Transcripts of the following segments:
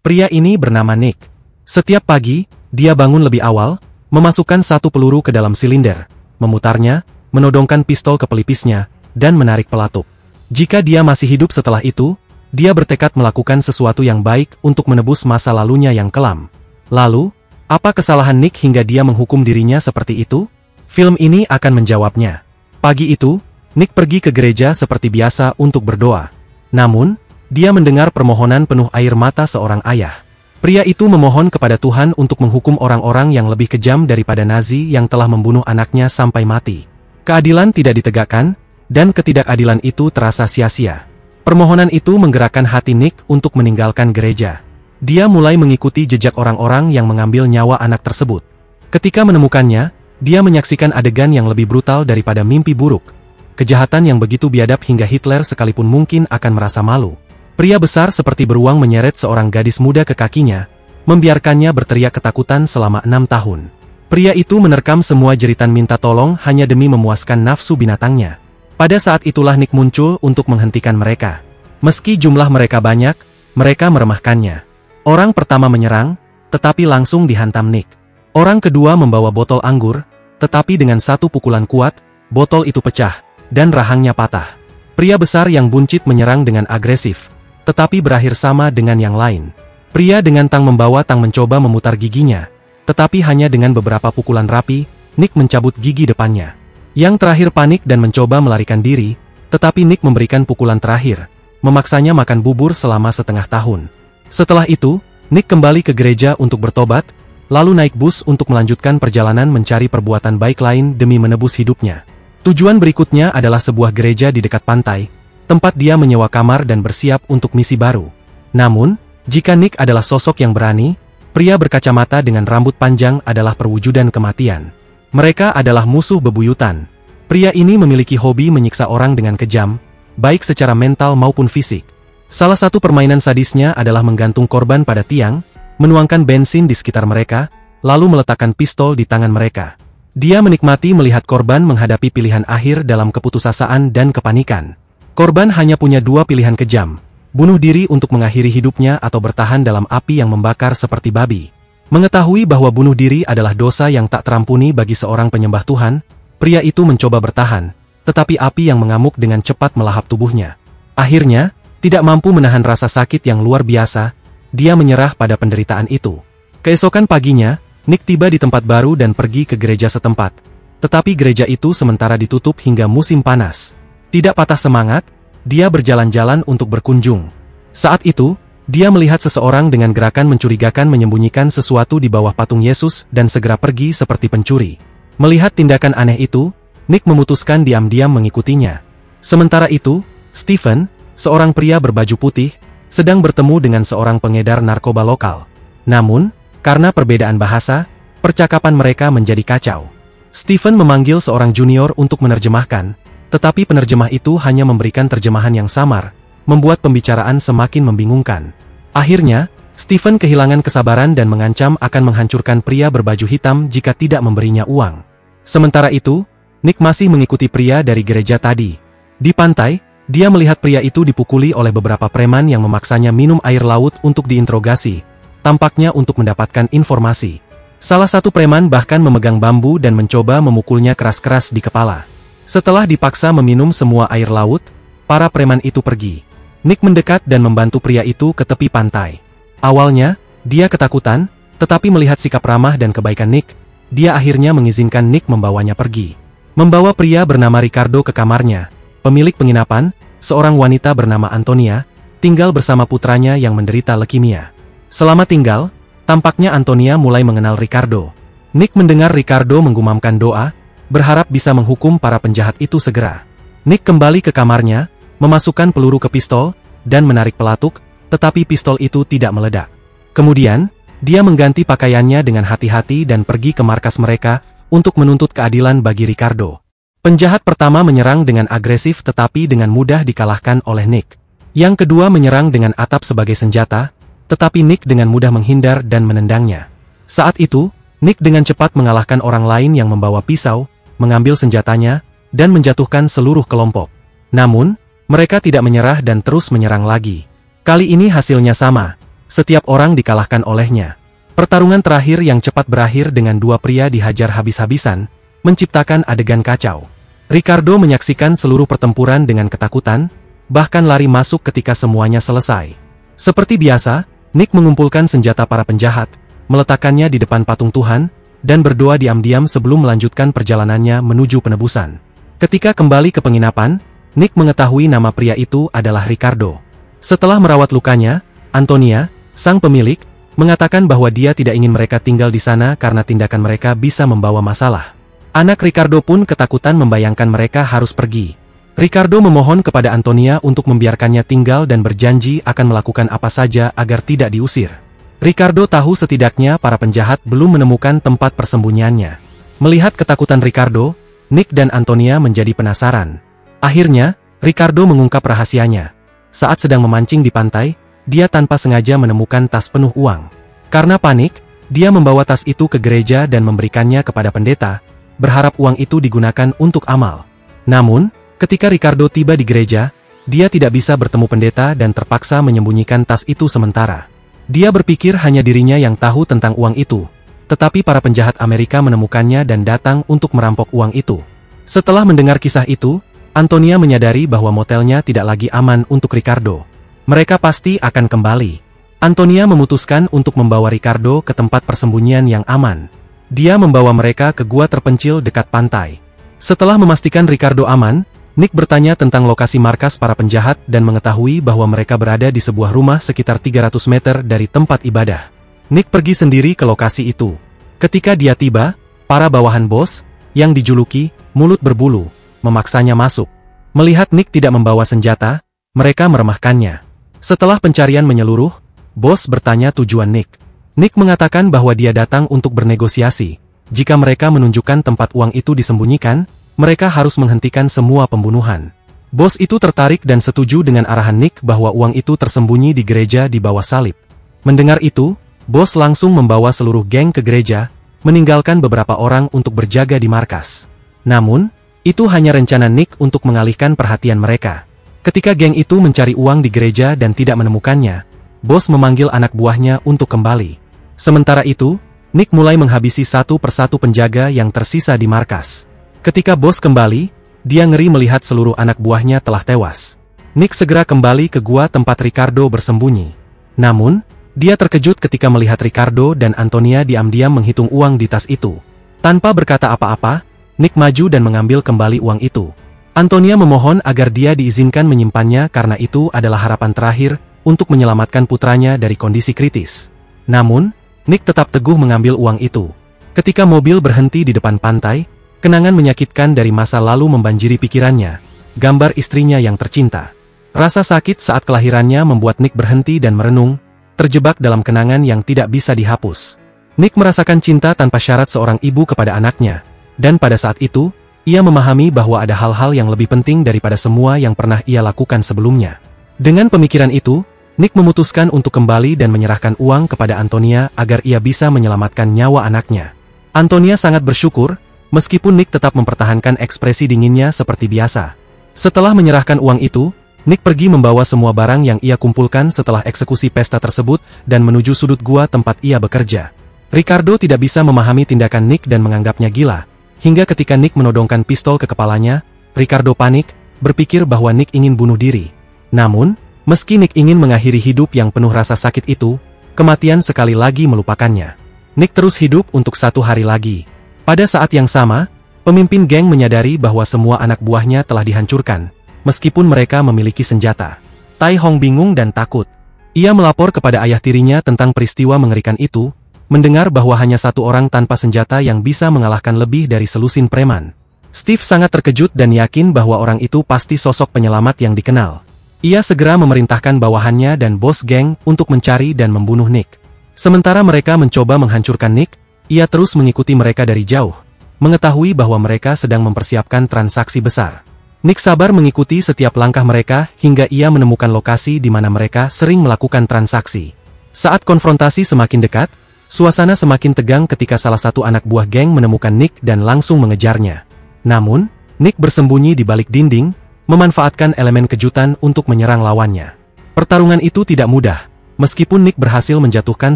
Pria ini bernama Nick. Setiap pagi, dia bangun lebih awal, memasukkan satu peluru ke dalam silinder, memutarnya, menodongkan pistol ke pelipisnya, dan menarik pelatuk. Jika dia masih hidup setelah itu, dia bertekad melakukan sesuatu yang baik untuk menebus masa lalunya yang kelam. Lalu, apa kesalahan Nick hingga dia menghukum dirinya seperti itu? Film ini akan menjawabnya. Pagi itu, Nick pergi ke gereja seperti biasa untuk berdoa. Namun, dia mendengar permohonan penuh air mata seorang ayah. Pria itu memohon kepada Tuhan untuk menghukum orang-orang yang lebih kejam daripada Nazi yang telah membunuh anaknya sampai mati. Keadilan tidak ditegakkan, dan ketidakadilan itu terasa sia-sia. Permohonan itu menggerakkan hati Nick untuk meninggalkan gereja. Dia mulai mengikuti jejak orang-orang yang mengambil nyawa anak tersebut. Ketika menemukannya, dia menyaksikan adegan yang lebih brutal daripada mimpi buruk. Kejahatan yang begitu biadab hingga Hitler sekalipun mungkin akan merasa malu. Pria besar seperti beruang menyeret seorang gadis muda ke kakinya, membiarkannya berteriak ketakutan selama 6 tahun. Pria itu menerkam semua jeritan minta tolong hanya demi memuaskan nafsu binatangnya. Pada saat itulah Nick muncul untuk menghentikan mereka. Meski jumlah mereka banyak, mereka meremahkannya. Orang pertama menyerang, tetapi langsung dihantam Nick. Orang kedua membawa botol anggur, tetapi dengan satu pukulan kuat, botol itu pecah, dan rahangnya patah. Pria besar yang buncit menyerang dengan agresif, tetapi berakhir sama dengan yang lain. Pria dengan tang membawa tang mencoba memutar giginya, tetapi hanya dengan beberapa pukulan rapi, Nick mencabut gigi depannya. Yang terakhir panik dan mencoba melarikan diri, tetapi Nick memberikan pukulan terakhir, memaksanya makan bubur selama setengah tahun. Setelah itu, Nick kembali ke gereja untuk bertobat, lalu naik bus untuk melanjutkan perjalanan mencari perbuatan baik lain demi menebus hidupnya. Tujuan berikutnya adalah sebuah gereja di dekat pantai, tempat dia menyewa kamar dan bersiap untuk misi baru. Namun, jika Nick adalah sosok yang berani, pria berkacamata dengan rambut panjang adalah perwujudan kematian. Mereka adalah musuh bebuyutan. Pria ini memiliki hobi menyiksa orang dengan kejam, baik secara mental maupun fisik. Salah satu permainan sadisnya adalah menggantung korban pada tiang, menuangkan bensin di sekitar mereka, lalu meletakkan pistol di tangan mereka. Dia menikmati melihat korban menghadapi pilihan akhir dalam keputusasaan dan kepanikan. Korban hanya punya dua pilihan kejam, bunuh diri untuk mengakhiri hidupnya atau bertahan dalam api yang membakar seperti babi. Mengetahui bahwa bunuh diri adalah dosa yang tak terampuni bagi seorang penyembah Tuhan, pria itu mencoba bertahan, tetapi api yang mengamuk dengan cepat melahap tubuhnya. Akhirnya, tidak mampu menahan rasa sakit yang luar biasa, dia menyerah pada penderitaan itu. Keesokan paginya, Nick tiba di tempat baru dan pergi ke gereja setempat. Tetapi gereja itu sementara ditutup hingga musim panas. Tidak patah semangat, dia berjalan-jalan untuk berkunjung. Saat itu, dia melihat seseorang dengan gerakan mencurigakan menyembunyikan sesuatu di bawah patung Yesus dan segera pergi seperti pencuri. Melihat tindakan aneh itu, Nick memutuskan diam-diam mengikutinya. Sementara itu, Stephen, seorang pria berbaju putih, sedang bertemu dengan seorang pengedar narkoba lokal. Namun, karena perbedaan bahasa, percakapan mereka menjadi kacau. Stephen memanggil seorang junior untuk menerjemahkan, tetapi penerjemah itu hanya memberikan terjemahan yang samar, membuat pembicaraan semakin membingungkan. Akhirnya, Stephen kehilangan kesabaran dan mengancam akan menghancurkan pria berbaju hitam jika tidak memberinya uang. Sementara itu, Nick masih mengikuti pria dari gereja tadi. Di pantai, dia melihat pria itu dipukuli oleh beberapa preman yang memaksanya minum air laut untuk diinterogasi, tampaknya untuk mendapatkan informasi. Salah satu preman bahkan memegang bambu dan mencoba memukulnya keras-keras di kepala. Setelah dipaksa meminum semua air laut, para preman itu pergi. Nick mendekat dan membantu pria itu ke tepi pantai. Awalnya, dia ketakutan, tetapi melihat sikap ramah dan kebaikan Nick, dia akhirnya mengizinkan Nick membawanya pergi. Membawa pria bernama Ricardo ke kamarnya, pemilik penginapan, seorang wanita bernama Antonia, tinggal bersama putranya yang menderita leukemia. Selama tinggal, tampaknya Antonia mulai mengenal Ricardo. Nick mendengar Ricardo menggumamkan doa, berharap bisa menghukum para penjahat itu segera. Nick kembali ke kamarnya, memasukkan peluru ke pistol, dan menarik pelatuk, tetapi pistol itu tidak meledak. Kemudian, dia mengganti pakaiannya dengan hati-hati dan pergi ke markas mereka untuk menuntut keadilan bagi Ricardo. Penjahat pertama menyerang dengan agresif tetapi dengan mudah dikalahkan oleh Nick. Yang kedua menyerang dengan atap sebagai senjata, tetapi Nick dengan mudah menghindar dan menendangnya. Saat itu, Nick dengan cepat mengalahkan orang lain yang membawa pisau, mengambil senjatanya, dan menjatuhkan seluruh kelompok. Namun, mereka tidak menyerah dan terus menyerang lagi. Kali ini hasilnya sama. setiap orang dikalahkan olehnya. Pertarungan terakhir yang cepat berakhir dengan dua pria dihajar habis-habisan, menciptakan adegan kacau. Ricardo menyaksikan seluruh pertempuran dengan ketakutan, bahkan lari masuk ketika semuanya selesai. Seperti biasa, Nick mengumpulkan senjata para penjahat, meletakkannya di depan patung Tuhan, dan berdoa diam-diam sebelum melanjutkan perjalanannya menuju penebusan. Ketika kembali ke penginapan, Nick mengetahui nama pria itu adalah Ricardo. Setelah merawat lukanya, Antonia, sang pemilik, mengatakan bahwa dia tidak ingin mereka tinggal di sana karena tindakan mereka bisa membawa masalah. Anak Ricardo pun ketakutan membayangkan mereka harus pergi. Ricardo memohon kepada Antonia untuk membiarkannya tinggal dan berjanji akan melakukan apa saja agar tidak diusir. Ricardo tahu setidaknya para penjahat belum menemukan tempat persembunyiannya. Melihat ketakutan Ricardo, Nick dan Antonia menjadi penasaran. Akhirnya, Ricardo mengungkap rahasianya. Saat sedang memancing di pantai, dia tanpa sengaja menemukan tas penuh uang. Karena panik, dia membawa tas itu ke gereja dan memberikannya kepada pendeta, berharap uang itu digunakan untuk amal. Namun, ketika Ricardo tiba di gereja, dia tidak bisa bertemu pendeta dan terpaksa menyembunyikan tas itu sementara. Dia berpikir hanya dirinya yang tahu tentang uang itu, tetapi para penjahat Amerika menemukannya dan datang untuk merampok uang itu. Setelah mendengar kisah itu, Antonia menyadari bahwa motelnya tidak lagi aman untuk Ricardo. Mereka pasti akan kembali. Antonia memutuskan untuk membawa Ricardo ke tempat persembunyian yang aman. Dia membawa mereka ke gua terpencil dekat pantai. Setelah memastikan Ricardo aman, Nick bertanya tentang lokasi markas para penjahat dan mengetahui bahwa mereka berada di sebuah rumah sekitar 300 meter dari tempat ibadah. Nick pergi sendiri ke lokasi itu. Ketika dia tiba, para bawahan bos, yang dijuluki mulut berbulu, memaksanya masuk. Melihat Nick tidak membawa senjata, mereka meremahkannya. Setelah pencarian menyeluruh, bos bertanya tujuan Nick. Nick mengatakan bahwa dia datang untuk bernegosiasi. Jika mereka menunjukkan tempat uang itu disembunyikan, mereka harus menghentikan semua pembunuhan. Bos itu tertarik dan setuju dengan arahan Nick bahwa uang itu tersembunyi di gereja di bawah salib. Mendengar itu, bos langsung membawa seluruh geng ke gereja, meninggalkan beberapa orang untuk berjaga di markas. Namun, itu hanya rencana Nick untuk mengalihkan perhatian mereka. Ketika geng itu mencari uang di gereja dan tidak menemukannya, bos memanggil anak buahnya untuk kembali. Sementara itu, Nick mulai menghabisi satu persatu penjaga yang tersisa di markas. Ketika bos kembali, dia ngeri melihat seluruh anak buahnya telah tewas. Nick segera kembali ke gua tempat Ricardo bersembunyi. Namun, dia terkejut ketika melihat Ricardo dan Antonia diam-diam menghitung uang di tas itu. Tanpa berkata apa-apa, Nick maju dan mengambil kembali uang itu. Antonia memohon agar dia diizinkan menyimpannya karena itu adalah harapan terakhir untuk menyelamatkan putranya dari kondisi kritis. Namun, Nick tetap teguh mengambil uang itu. Ketika mobil berhenti di depan pantai, kenangan menyakitkan dari masa lalu membanjiri pikirannya, gambar istrinya yang tercinta. Rasa sakit saat kelahirannya membuat Nick berhenti dan merenung, terjebak dalam kenangan yang tidak bisa dihapus. Nick merasakan cinta tanpa syarat seorang ibu kepada anaknya, dan pada saat itu, ia memahami bahwa ada hal-hal yang lebih penting daripada semua yang pernah ia lakukan sebelumnya. Dengan pemikiran itu, Nick memutuskan untuk kembali dan menyerahkan uang kepada Antonia agar ia bisa menyelamatkan nyawa anaknya. Antonia sangat bersyukur, meskipun Nick tetap mempertahankan ekspresi dinginnya seperti biasa. Setelah menyerahkan uang itu, Nick pergi membawa semua barang yang ia kumpulkan setelah eksekusi pesta tersebut dan menuju sudut gua tempat ia bekerja. Ricardo tidak bisa memahami tindakan Nick dan menganggapnya gila. Hingga ketika Nick menodongkan pistol ke kepalanya, Ricardo panik, berpikir bahwa Nick ingin bunuh diri. Namun, meski Nick ingin mengakhiri hidup yang penuh rasa sakit itu, kematian sekali lagi melupakannya. Nick terus hidup untuk 1 hari lagi. Pada saat yang sama, pemimpin geng menyadari bahwa semua anak buahnya telah dihancurkan, meskipun mereka memiliki senjata. Tai Hong bingung dan takut. Ia melapor kepada ayah tirinya tentang peristiwa mengerikan itu, mendengar bahwa hanya satu orang tanpa senjata yang bisa mengalahkan lebih dari selusin preman. Steve sangat terkejut dan yakin bahwa orang itu pasti sosok penyelamat yang dikenal. Ia segera memerintahkan bawahannya dan bos geng untuk mencari dan membunuh Nick. Sementara mereka mencoba menghancurkan Nick, ia terus mengikuti mereka dari jauh, mengetahui bahwa mereka sedang mempersiapkan transaksi besar. Nick sabar mengikuti setiap langkah mereka hingga ia menemukan lokasi di mana mereka sering melakukan transaksi. Saat konfrontasi semakin dekat, suasana semakin tegang ketika salah satu anak buah geng menemukan Nick dan langsung mengejarnya. Namun, Nick bersembunyi di balik dinding, memanfaatkan elemen kejutan untuk menyerang lawannya. Pertarungan itu tidak mudah. Meskipun Nick berhasil menjatuhkan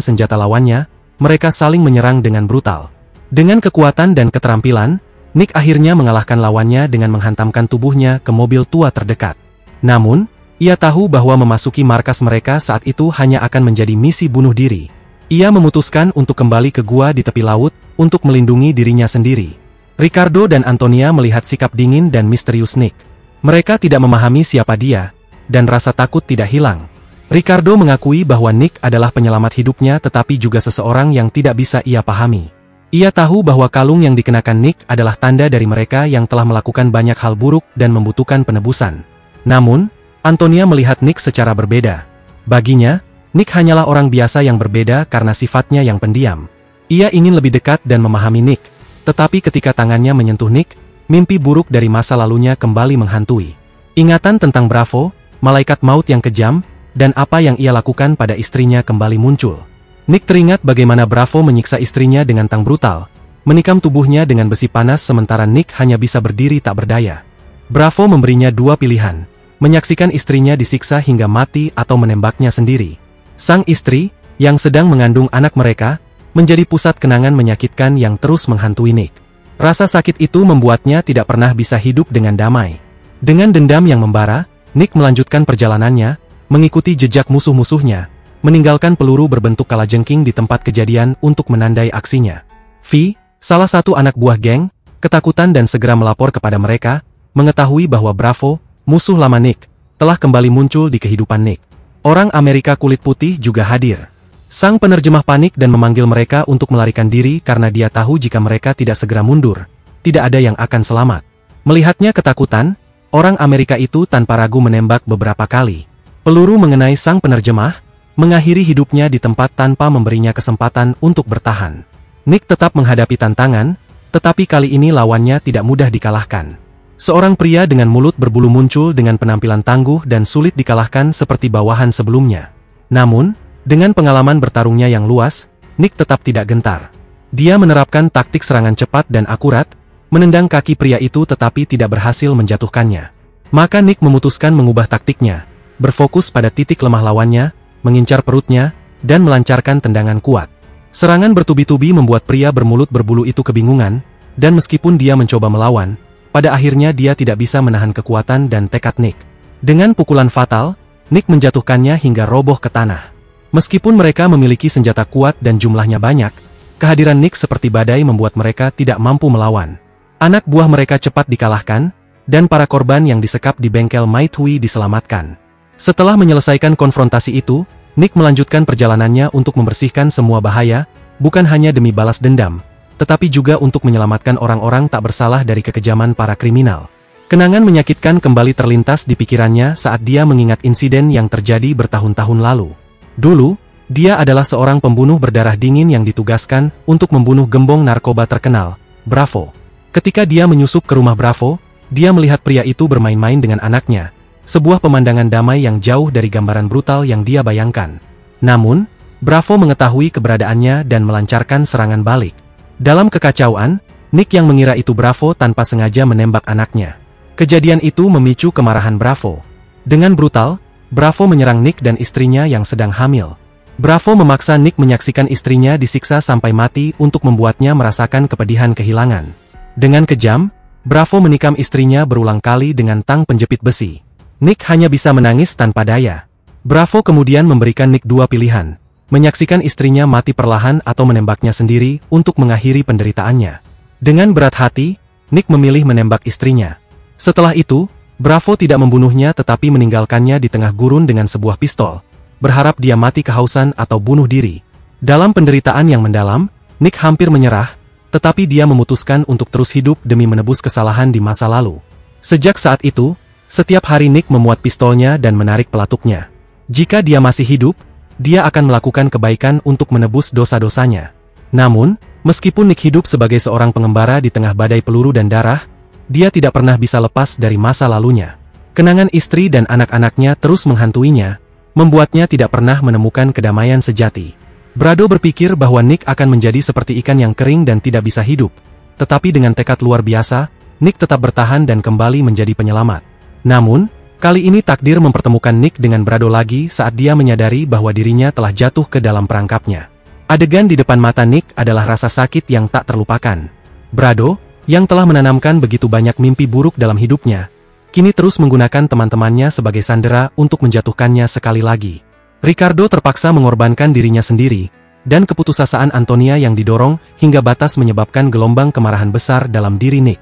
senjata lawannya, mereka saling menyerang dengan brutal. Dengan kekuatan dan keterampilan, Nick akhirnya mengalahkan lawannya dengan menghantamkan tubuhnya ke mobil tua terdekat. Namun, ia tahu bahwa memasuki markas mereka saat itu hanya akan menjadi misi bunuh diri. Ia memutuskan untuk kembali ke gua di tepi laut untuk melindungi dirinya sendiri. Ricardo dan Antonia melihat sikap dingin dan misterius Nick. Mereka tidak memahami siapa dia, dan rasa takut tidak hilang. Ricardo mengakui bahwa Nick adalah penyelamat hidupnya tetapi juga seseorang yang tidak bisa ia pahami. Ia tahu bahwa kalung yang dikenakan Nick adalah tanda dari mereka yang telah melakukan banyak hal buruk dan membutuhkan penebusan. Namun, Antonia melihat Nick secara berbeda. Baginya, Nick hanyalah orang biasa yang berbeda karena sifatnya yang pendiam. Ia ingin lebih dekat dan memahami Nick, tetapi ketika tangannya menyentuh Nick, mimpi buruk dari masa lalunya kembali menghantui. Ingatan tentang Bravo, malaikat maut yang kejam, dan apa yang ia lakukan pada istrinya kembali muncul. Nick teringat bagaimana Bravo menyiksa istrinya dengan tang brutal, menikam tubuhnya dengan besi panas sementara Nick hanya bisa berdiri tak berdaya. Bravo memberinya dua pilihan, menyaksikan istrinya disiksa hingga mati atau menembaknya sendiri. Sang istri, yang sedang mengandung anak mereka, menjadi pusat kenangan menyakitkan yang terus menghantui Nick. Rasa sakit itu membuatnya tidak pernah bisa hidup dengan damai. Dengan dendam yang membara, Nick melanjutkan perjalanannya, mengikuti jejak musuh-musuhnya, meninggalkan peluru berbentuk kalajengking di tempat kejadian untuk menandai aksinya. V, salah satu anak buah geng, ketakutan dan segera melapor kepada mereka, mengetahui bahwa Bravo, musuh lama Nick, telah kembali muncul di kehidupan Nick. Orang Amerika kulit putih juga hadir. Sang penerjemah panik dan memanggil mereka untuk melarikan diri karena dia tahu jika mereka tidak segera mundur, tidak ada yang akan selamat. Melihatnya ketakutan, orang Amerika itu tanpa ragu menembak beberapa kali. Peluru mengenai sang penerjemah, mengakhiri hidupnya di tempat tanpa memberinya kesempatan untuk bertahan. Nick tetap menghadapi tantangan, tetapi kali ini lawannya tidak mudah dikalahkan. Seorang pria dengan mulut berbulu muncul dengan penampilan tangguh dan sulit dikalahkan seperti bawahan sebelumnya. Namun, dengan pengalaman bertarungnya yang luas, Nick tetap tidak gentar. Dia menerapkan taktik serangan cepat dan akurat, menendang kaki pria itu tetapi tidak berhasil menjatuhkannya. Maka Nick memutuskan mengubah taktiknya, berfokus pada titik lemah lawannya, mengincar perutnya, dan melancarkan tendangan kuat. Serangan bertubi-tubi membuat pria bermulut berbulu itu kebingungan, dan meskipun dia mencoba melawan, pada akhirnya dia tidak bisa menahan kekuatan dan tekad Nick. Dengan pukulan fatal, Nick menjatuhkannya hingga roboh ke tanah. Meskipun mereka memiliki senjata kuat dan jumlahnya banyak, kehadiran Nick seperti badai membuat mereka tidak mampu melawan. Anak buah mereka cepat dikalahkan, dan para korban yang disekap di bengkel Maithui diselamatkan. Setelah menyelesaikan konfrontasi itu, Nick melanjutkan perjalanannya untuk membersihkan semua bahaya, bukan hanya demi balas dendam, tetapi juga untuk menyelamatkan orang-orang tak bersalah dari kekejaman para kriminal. Kenangan menyakitkan kembali terlintas di pikirannya saat dia mengingat insiden yang terjadi bertahun-tahun lalu. Dulu, dia adalah seorang pembunuh berdarah dingin yang ditugaskan untuk membunuh gembong narkoba terkenal, Bravo. Ketika dia menyusup ke rumah Bravo, dia melihat pria itu bermain-main dengan anaknya. Sebuah pemandangan damai yang jauh dari gambaran brutal yang dia bayangkan. Namun, Bravo mengetahui keberadaannya dan melancarkan serangan balik. Dalam kekacauan, Nick yang mengira itu Bravo tanpa sengaja menembak anaknya. Kejadian itu memicu kemarahan Bravo. Dengan brutal, Bravo menyerang Nick dan istrinya yang sedang hamil. Bravo memaksa Nick menyaksikan istrinya disiksa sampai mati untuk membuatnya merasakan kepedihan kehilangan. Dengan kejam, Bravo menikam istrinya berulang kali dengan tang penjepit besi. Nick hanya bisa menangis tanpa daya. Bravo kemudian memberikan Nick dua pilihan, menyaksikan istrinya mati perlahan atau menembaknya sendiri untuk mengakhiri penderitaannya. Dengan berat hati, Nick memilih menembak istrinya. Setelah itu, Bravo tidak membunuhnya tetapi meninggalkannya di tengah gurun dengan sebuah pistol, berharap dia mati kehausan atau bunuh diri. Dalam penderitaan yang mendalam, Nick hampir menyerah, tetapi dia memutuskan untuk terus hidup demi menebus kesalahan di masa lalu. Sejak saat itu, setiap hari Nick memuat pistolnya dan menarik pelatuknya. Jika dia masih hidup, dia akan melakukan kebaikan untuk menebus dosa-dosanya. Namun, meskipun Nick hidup sebagai seorang pengembara di tengah badai peluru dan darah, dia tidak pernah bisa lepas dari masa lalunya. Kenangan istri dan anak-anaknya terus menghantuinya, membuatnya tidak pernah menemukan kedamaian sejati. Brado berpikir bahwa Nick akan menjadi seperti ikan yang kering dan tidak bisa hidup. Tetapi dengan tekad luar biasa, Nick tetap bertahan dan kembali menjadi penyelamat. Namun, Kali ini takdir mempertemukan Nick dengan Brado lagi saat dia menyadari bahwa dirinya telah jatuh ke dalam perangkapnya. Adegan di depan mata Nick adalah rasa sakit yang tak terlupakan. Brado, yang telah menanamkan begitu banyak mimpi buruk dalam hidupnya, kini terus menggunakan teman-temannya sebagai sandera untuk menjatuhkannya sekali lagi. Ricardo terpaksa mengorbankan dirinya sendiri, dan keputusasaan Antonia yang didorong hingga batas menyebabkan gelombang kemarahan besar dalam diri Nick.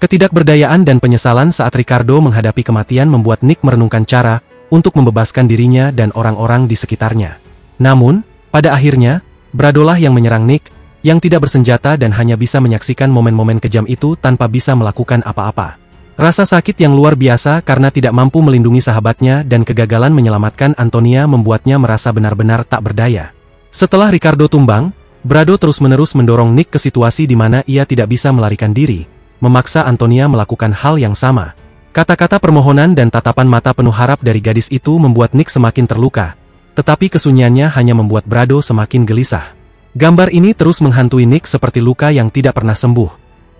Ketidakberdayaan dan penyesalan saat Ricardo menghadapi kematian membuat Nick merenungkan cara untuk membebaskan dirinya dan orang-orang di sekitarnya. Namun, pada akhirnya, Bradolah yang menyerang Nick, yang tidak bersenjata dan hanya bisa menyaksikan momen-momen kejam itu tanpa bisa melakukan apa-apa. Rasa sakit yang luar biasa karena tidak mampu melindungi sahabatnya dan kegagalan menyelamatkan Antonia membuatnya merasa benar-benar tak berdaya. Setelah Ricardo tumbang, Brado terus-menerus mendorong Nick ke situasi di mana ia tidak bisa melarikan diri, memaksa Antonia melakukan hal yang sama. Kata-kata permohonan dan tatapan mata penuh harap dari gadis itu membuat Nick semakin terluka, tetapi kesunyiannya hanya membuat Brado semakin gelisah. Gambar ini terus menghantui Nick seperti luka yang tidak pernah sembuh,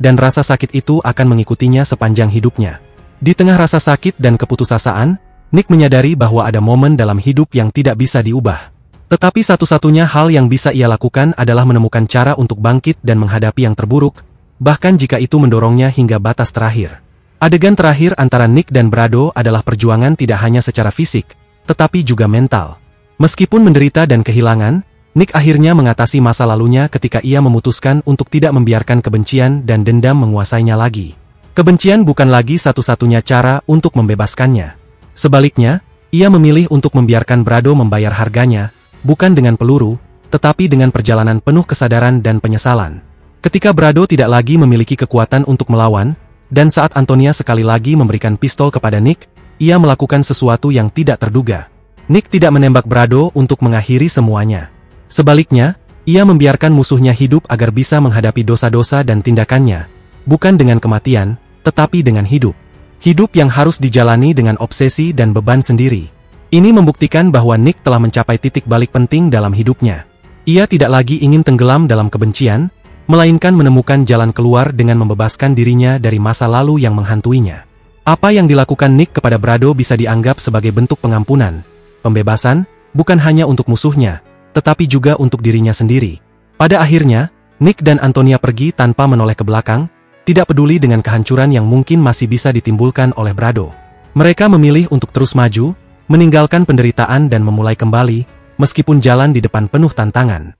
dan rasa sakit itu akan mengikutinya sepanjang hidupnya. Di tengah rasa sakit dan keputusasaan, Nick menyadari bahwa ada momen dalam hidup yang tidak bisa diubah. Tetapi satu-satunya hal yang bisa ia lakukan adalah menemukan cara untuk bangkit dan menghadapi yang terburuk, bahkan jika itu mendorongnya hingga batas terakhir. Adegan terakhir antara Nick dan Brado adalah perjuangan tidak hanya secara fisik, tetapi juga mental. Meskipun menderita dan kehilangan, Nick akhirnya mengatasi masa lalunya ketika ia memutuskan untuk tidak membiarkan kebencian dan dendam menguasainya lagi. Kebencian bukan lagi satu-satunya cara untuk membebaskannya. Sebaliknya, ia memilih untuk membiarkan Brado membayar harganya, bukan dengan peluru, tetapi dengan perjalanan penuh kesadaran dan penyesalan. Ketika Brado tidak lagi memiliki kekuatan untuk melawan, dan saat Antonia sekali lagi memberikan pistol kepada Nick, ia melakukan sesuatu yang tidak terduga. Nick tidak menembak Brado untuk mengakhiri semuanya. Sebaliknya, ia membiarkan musuhnya hidup agar bisa menghadapi dosa-dosa dan tindakannya, bukan dengan kematian, tetapi dengan hidup. Hidup yang harus dijalani dengan obsesi dan beban sendiri. Ini membuktikan bahwa Nick telah mencapai titik balik penting dalam hidupnya. Ia tidak lagi ingin tenggelam dalam kebencian, melainkan menemukan jalan keluar dengan membebaskan dirinya dari masa lalu yang menghantuinya. Apa yang dilakukan Nick kepada Brado bisa dianggap sebagai bentuk pengampunan, pembebasan, bukan hanya untuk musuhnya, tetapi juga untuk dirinya sendiri. Pada akhirnya, Nick dan Antonia pergi tanpa menoleh ke belakang, tidak peduli dengan kehancuran yang mungkin masih bisa ditimbulkan oleh Brado. Mereka memilih untuk terus maju, meninggalkan penderitaan dan memulai kembali, meskipun jalan di depan penuh tantangan.